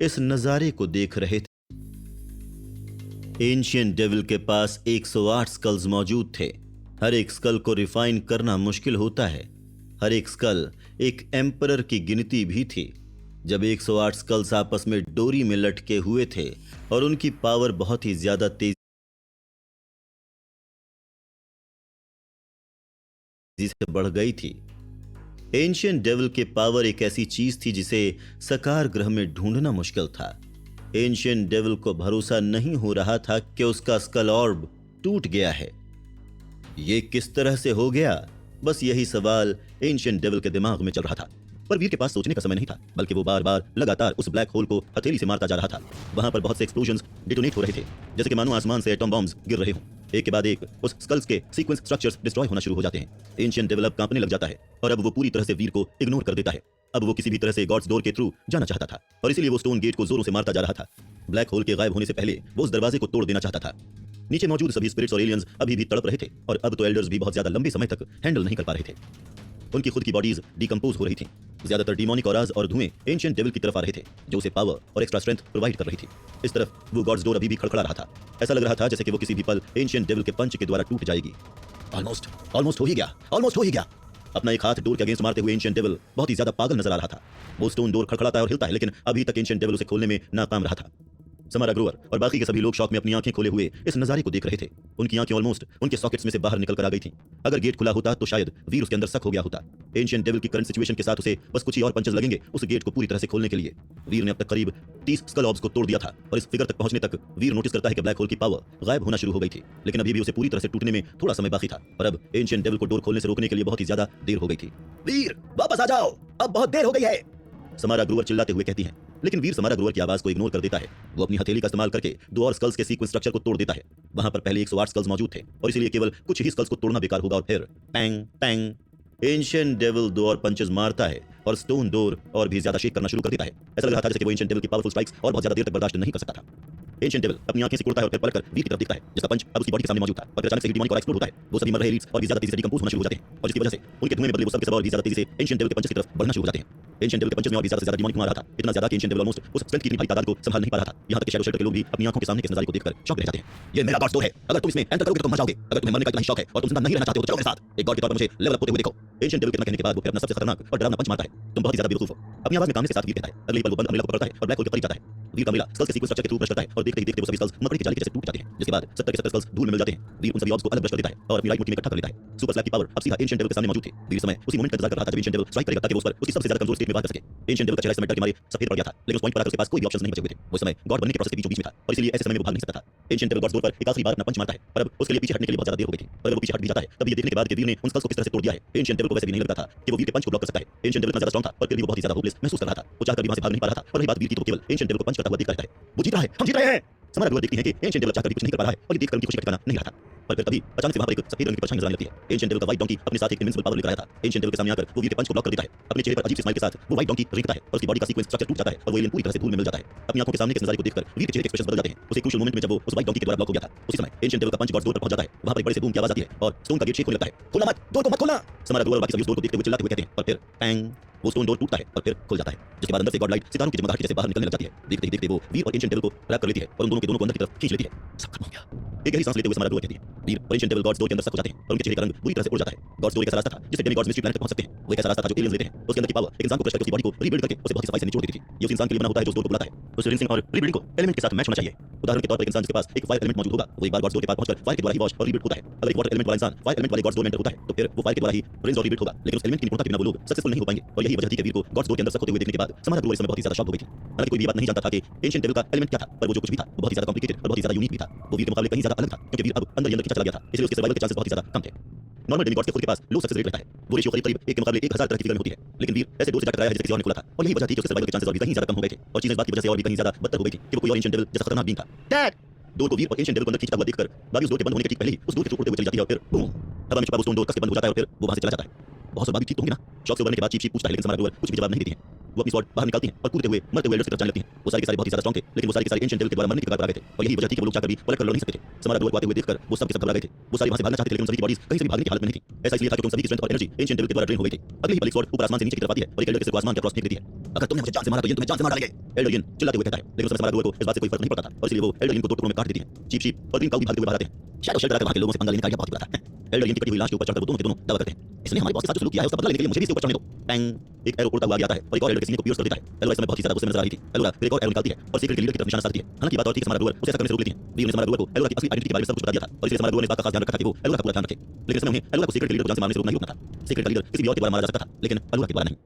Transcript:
इस नजारे को देख रहे थे। एंशियंट डेविल के पास 108 स्कल्स मौजूद थे। हर एक स्कल को रिफाइन करना मुश्किल होता है। हर एक स्कल एक एम्परर की गिनती भी थी। जब 108 स्कल्स आपस में डोरी में लटके हुए थे और उनकी पावर बहुत ही ज्यादा तेजी से बढ़ गई थी। एंशियंट डेविल के पावर एक ऐसी चीज थी जिसे सकार ग्रह में ढूंढना मुश्किल था। एंशियंट डेविल को भरोसा नहीं हो रहा था कि उसका स्कल ऑर्ब टूट गया है। यह किस तरह से हो गया? बस यही सवाल एंशियंट डेविल के दिमाग में चल रहा था। पर वीर के पास सोचने का समय नहीं था, बल्कि वो बार बार लगातार उस ब्लैक होल को हथेली से मारता जा रहा था। वहां पर बहुत से एक्सप्लोजन्स डिटोनेट हो रहे थे, जैसे कि मानो आसमान से एटॉम बॉम्ब्स गिर रहे हों। एक के बाद एक उस स्कल्स के सीक्वेंस स्ट्रक्चर्स डिस्ट्रॉय होना शुरू हो जाते हैं। एंशियंट डेविल अब कांपने लग जाता है और अब वो पूरी तरह से वीर को इग्नोर कर देता है। अब वो किसी भी तरह से गॉड्स डोर के थ्रू जाना चाहता था और इसीलिए वो स्टोन गेट को जोरों से मारता जा रहा था। ब्लैक होल के गायब होने से पहले वो उस दरवाजे को तोड़ देना चाहता था। नीचे मौजूद सभी स्पिरिट्स और एलियंस अभी भी तड़प रहे थे और अब तो एल्डर्स भी बहुत ज्यादा लंबे समय तक हैंडल नहीं कर पा रहे थे। उनकी खुद की बॉडीज डिकम्पोज हो रही थी। ज्यादातर डिमोनिक ऑराज और धुएं एंशियंट डेविल की तरफ आ रहे थे, जो उसे पावर और एक्स्ट्रा स्ट्रेंथ प्रोवाइड कर रही थी। इस तरफ वो गॉड्स डोर अभी भी खड़खड़ा रहा था। ऐसा लग रहा था जैसे कि वो किसी भी पल एंशियंट डेविल के पंच के द्वारा टूट जाएगी। ऑलमोस्ट हो ही गया। अपना एक हाथ डोर के अगेंस्ट मारते हुए एंशियंट डेविल बहुत ही ज्यादा पागल नजर आ रहा था। वो स्टोन डोर खड़खड़ाता है और हिलता है, लेकिन अभी तक एंशियंट डेविल उसे खोलने में नाकाम रहा था। समारा ग्रोवर और बाकी के सभी लोग शॉक में अपनी आंखें खोले हुए इस नजारे को देख रहे थे। उनकी आंखें ऑलमोस्ट उनके सॉकेट्स में से बाहर निकल कर आ गई थीं। अगर गेट खुला होता तो शायद वीर उसके अंदर सक हो गया होता। एंशियंट डेविल की करंट सिचुएशन के साथ उसे बस कुछ ही और पंचेस लगेंगे उस गेट को पूरी तरह से खोलने के लिए। वीर ने अब तक करीब 30 स्कल ऑर्ब्स को तोड़ दिया था और इस फिगर तक पहुंचने तक वीर नोटिस करता है कि ब्लैक होल की पावर गायब होना शुरू हो गई थी, लेकिन अभी भी उसे पूरी तरह से टूटने में थोड़ा समय बाकी था। और अब एंशियंट डेविल को डोर खोलने से रोकने के लिए बहुत ही ज्यादा देर हो गई थी। वीर वापस आ जाओ, अब बहुत देर हो गई है, समारा ग्रोवर चिल्लाते हुए कहती है। लेकिन वीर समारा ग्रोवर की आवाज को इग्नोर कर देता है। वो अपनी हथेली का इस्तेमाल करके दो और स्कल्स के सीक्वेंस स्ट्रक्चर को तोड़ देता है। वहां पर पहले 108 स्कल्स मौजूद थे और इसीलिए केवल कुछ ही स्कल्स को तोड़ना बेकार होगा और फिर पैंग पैंग एंशियंट डेविल दो और पंचेस मारता है और स्टोन डोर और भी ज्यादा शेक करना शुरू कर देता है। ऐसा लग रहा था जैसे कि वो एंशियंट डेविल की पावरफुल स्ट्राइक्स और बहुत ज्यादा देर तक बर्दाश्त नहीं कर सकता था। एंशियंट डेविल अपनी आंखें सिकुड़ता है और फिर पलटकर वीर की तरफ देखता है, जिसका पंच अब उसकी बॉडी के सामने मौजूद था। और फिर अचानक से डिमोनिक और एक्सप्लोड होता है। वो सभी मर रहे एलिट्स और भी ज्यादा तेजी से डिकम्पोज होना शुरू हो जाते हैं और जिसकी वजह से उनके धुएं में बदले वो सब के सब और भी ज्यादा तेजी से एंशियंट डेविल के पंचेस की तरफ बढ़ना शुरू हो जाते हैं। एंशियंट डेविल के पंचेस में और भी ज्यादा से ज्यादा डिमोनिक धुआं आ रहा था, इतना ज्यादा कि एंशियंट डेविल ऑलमोस्ट उस स्ट्रेंथ की इतनी भारी तादाद को संभाल नहीं पा रहा था। यहां तक कि शैडो शेल्टर के लोग भी अपनी आंखों के सामने के नजारे को देखकर शॉक रह जाते हैं। ये मेरा गॉड स्टोर है, अगर तुम इसमें एंटर करोगे तो तुम मर जाओगे। अगर तुम्हें मरने का इतना ही शौक है और तुम जिंदा नहीं रहना चाहते हो तो चलो मेरे साथ। एक गॉड के तौर पर मुझे लेवल अप होते हुए देखो। एंशियंट डेविल के इतना कहने के बाद वो फिर अपना सबसे खतरनाक और डरावना पंच मारता है। तुम बहुत ही ज्यादा बेवकूफ हो, अपनी आवाज में कामने के साथ वीर कहता है। अगले पल वो बंद अमरीला को पकड़ता है और ब्लैक होल के करीब जाता है। वीर का अमरीला स्कल्स के सीक्वेंस स्ट्रक्चर के थ्रू ब्रश करता है और देखते ही देखते वो सभी स्कल्स मकड़ी की जाली के जैसे टूट जाते हैं, जिसके बाद 70 के 70 स्कल्स धूल में मिल जाते हैं। वीर उन सभी ऑर्ब्स को अलग ब्रश कर देता है और अपनी राइट मुट्ठी में इकट्ठा कर लेता है। सुपर स्लैप की पावर अब सीधा एंशियंट डेविल के सामने मौजूद थी। वीर समय उसी मोमेंट का इंतजार कर रहा था जब एंशियंट डेविल स्ट्राइक करेगा ताकि वो उस पर उसकी सबसे ज्यादा कमजोर स्टेट में वार कर सके। एंशियंट डेविल का चेहरा इस समय डर के मारे सफेद पड़ गया था, लेकिन उस पॉइंट पर आकर उसके पास कोई भी ऑप्शंस नहीं बचे हुए थे। वो समय गॉड बनने के प्रोसेस के बीचों बीच में था और इसलिए ऐसे समय में वो भाग नहीं सकता था। एंशियंट डेविल गॉड्स डोर पर एक आखिरी बार अपना पंच मारता है और अब उसके लिए पीछे हटने के लिए बहुत ज्यादा देर हो गई थी। और अगर वो पीछे हट भी जाता है तब ये देखने के बाद कि वीर ने उन स्कल्स को किस तरह से तोड़ दिया है, एंशियंट डेविल को वैसे भी नहीं लगता था कि वो वीर के पंच को ब्लॉक कर सकता है। एंशियंट डेविल इतना ज्यादा स्ट्रांग था और फिर भी वो बहुत ही ज्यादा होपलेस महसूस कर रहा था। वो चाहकर भी वहां से भाग नहीं पा रहा था और रही बात वीर की तो केवल एंशियंट डेविल को पंच करता हुआ देखता रहता है। वो जीत रहा है, हम जीत रहे हैं। समारा ग्रोवर देखती है कि एंशियंट डेविल चाहकर भी कुछ नहीं कर पा रहा है और ये देखकर उनकी खुशी का ठिकाना नहीं रहा था। पर फिर तभी अचानक से वहां पर एक सफेद रंग की परछाई नजर आने लगती है। एंशियंट डेविल का व्हाइट डोंकी अपने साथ एक इनविंसिबल पावर लेकर आया था। एंशियंट डेविल के सामने आकर वो वीर के पंच को ब्लॉक कर देता है। अपने चेहरे पर अजीब सी स्माइल के साथ वो व्हाइट डोंकी रेंगता है और उसकी बॉडी का सीक्वेंस स्ट्रक्चर टूट जाता है और वो एलियन पूरी तरह से धूल में मिल जाता है। अपनी आंखों के सामने के नजारे को देखकर वीर के चेहरे के एक्सप्रेशन बदल जाते हैं। उस क्रूशियल मोमेंट में जब वो उस व्हाइट डोंकी के द्वारा ब्लॉक हो गया था, उसी समय एंशियंट डेविल का पंच गॉड्स डोर पर पहुंच जाता है। वहां पर एक बड़े से बूम की आवाज आती है और स्टोन का गेट शेक होने लगता है। खोलना मत, डोर को मत खोलना। समारा ग्रोवर बाकी सभी उस डोर को देखते हुए चिल्लाते हुए कहते हैं और फिर पैंग वो स्टोन डोर टूटता है और फिर खुल जाता है, जिसके बाद अंदर से गॉड लाइट सितारों की जगमगाहट के जैसे बाहर निकलने लग जाती है। देखते ही देखते वो वीर और एंशियंट डेविल को रैप कर लेती है और उन दोनों के दोनों को अंदर की तरफ खींच लेती है। सब खत्म हो गया। एक गहरी सांस लेते हुए समारा ग्रोवर कहती है। वीर और एंशियंट डेविल गॉड्स डोर के अंदर सक हो जाते हैं और उनके चेहरे का रंग पूरी तरह से उड़ जाता है। गॉड्स डोर एक ऐसा रास्ता था जिससे डेमिगॉड्स मिस्ट्री प्लैनेट तक पहुंच सकते हैं। वो एक ऐसा रास्ता था जो एलियंस लेते हैं। उसके अंदर की पावर एक इंसान को क्रश करके उसकी बॉडी को रीबिल्ड करके उसे बहुत ही सफाई से निचोड़ देती थी। ये उस इंसान के लिए बना होता है जो उस डोर को बुलाता है। उस रिंसिंग और रीबिल्डिंग को एलिमेंट के साथ मैच होना चाहिए। उदाहरण के तौर पर एक इंसान जिसके पास एक फायर एलिमेंट मौजूद होगा, वो एक बार गॉड्स डोर के पास पहुंचकर फायर के द्वारा ही वॉश और रीबिल्ड होता है। अगर एक वाटर एलिमेंट वाला इंसान फायर एलिमेंट वाले गॉड्स डोर में एंटर होता है तो फिर वो फायर के द्वारा ही रिंस और रीबिल्ड होगा, लेकिन उस एलिमेंट की निपुणता के बिना वो लोग सक्सेसफुल नहीं हो पाएंगे। और यही वजह थी कि वीर को गॉड्स डोर के अंदर सक होते हुए देखने के बाद समारा ग्रोवर इसमें बहुत ही ज्यादा शॉक हो गई थी। हालांकि कोई भी बात नहीं जानता था कि एंशियंट डेविल का एलिमेंट क्या था, पर वो जो कुछ भी था वो बहुत ही ज्यादा कॉम्प्लिकेटेड और बहुत ही ज्यादा यूनिक भी था। वो वीर के मुकाबले कहीं ज्यादा अलग था क्योंकि वीर अब अंदर ही अंदर खींचा चला गया था, इसलिए उसके सर्वाइवल के चांसेस बहुत ही ज्यादा कम थे। नॉर्मल डेमिगॉड्स के खुद के पास लो सक्सेस रेट रहता है। वो रेशियो करीब एक के मुकाबले 1000 तरह की फिगर में होती है, लेकिन वीर ऐसे डोर से टकराया है जैसे किसी और ने खोला था और यही वजह थी कि उसके सर्वाइवल के चांसेस और भी कहीं ज्यादा कम हो गए थे और चीजें इस बात की वजह से और भी कहीं ज्यादा बदतर हो गई थी कि वो कोई और एंशियंट डेविल जैसा खतरनाक बीइंग था। डैड डोर को वीर और एंशियंट डेविल को अंदर खींचता हुआ देखकर बाकी उस डोर के बंद होने के ठीक पहले ही उस डोर के थ्रू उड़ते हुए चली जाती है और फिर बूम, हवा में छुपा वो स्टोन डोर कस के बंद हो जाता है और फिर वो वहां से चला जाता है। बहुत बात भी ठीक तो होंगे ना। शौक से उबरने के बाद चीप चीप पूछता है, लेकिन समारा ग्रोवर कुछ भी जवाब नहीं देती है। वो अपनी स्वॉर्ड बाहर निकालती हैं और कूदते हुए मरते हुए एल्डर्स की तरफ जाने लगती हैं। वो सारे के सारे बहुत ही ज्यादा स्ट्रांग थे, लेकिन वो सारे के सारे एंशिएंट डेविल के द्वारा मरने की कगार पर आ गए थे और यही वजह थी कि वो लोग चाहकर भी पलट कर लड़ नहीं सकते थे। समारा ग्रोवर को आते हुए देखकर वो सब के सब घबरा गए थे। वो सारे वहां से भागना चाहते थे, लेकिन उन सभी की बॉडीज कहीं से भी भागने की हालत में नहीं थी। ऐसा इसलिए था क्योंकि उन सभी की स्ट्रेंथ और एनर्जी एंशिएंट डेविल के द्वारा ड्रेन हो गई थी। अगले ही पल एक स्वॉर्ड ऊपर आसमान से नीचे की तरफ आती है और एक एल्डर के सिर को आसमान के क्रॉस फेंक देती है। अगर तुमने मुझे जान से मारा तो ये तुम्हें जान से मार डालेंगे, एल्डर यिन चिल्लाते हुए कहता है। लेकिन उस समय समारा ग्रोवर को इस बात से कोई फर्क नहीं पड़ता था और इसलिए वो एल्डर यिन को दो टुकड़ों में काट देती है। चीप चीप और ग्रीन काऊ भी भागते हुए बाहर आते हैं। शैडो शेल्टर आकर वहां के लोगों से पंगा लेने का आइडिया बहुत ही बुरा था। एल्डर यिन की कटी हुई लाश के ऊपर चढ़कर वो दोनों के दोनों दावा करते हैं, इसने हमारे बॉस के साथ जो सलूक किया है उसका बदला लेने के लिए मुझे भी इसके ऊपर चढ़ने दो। टैंग एक एरो उड़ता हुआ आगे आता है और एक और एल्डर के सीने को पियर्स कर देता है। एलोरा इस समय बहुत ही ज्यादा गुस्से में नजर आ रही थी। एलोरा फिर एक और एरो निकालती है और सीक्रेट लीडर की तरफ निशाना साधती है। हालांकि बात और थी कि समारा ग्रोवर उसे ऐसा करने से रोक लेती है। वी ने समारा ग्रोवर को एलोरा की असली आइडेंटिटी के बारे में सब कुछ बता दिया था और इसलिए समारा ग्रोवर ने इस बात का खास ध्यान रखा था कि वो एलोरा का पूरा ध्यान रखे। लेकिन इसमें उन्हें एलोरा को सीक्रेट लीडर को जान से मारने से रोकना ही रोकना था। सीक्रेट लीडर किसी भी और के द्वारा मारा जा सकता था, लेकिन एलोरा के द्वारा नहीं।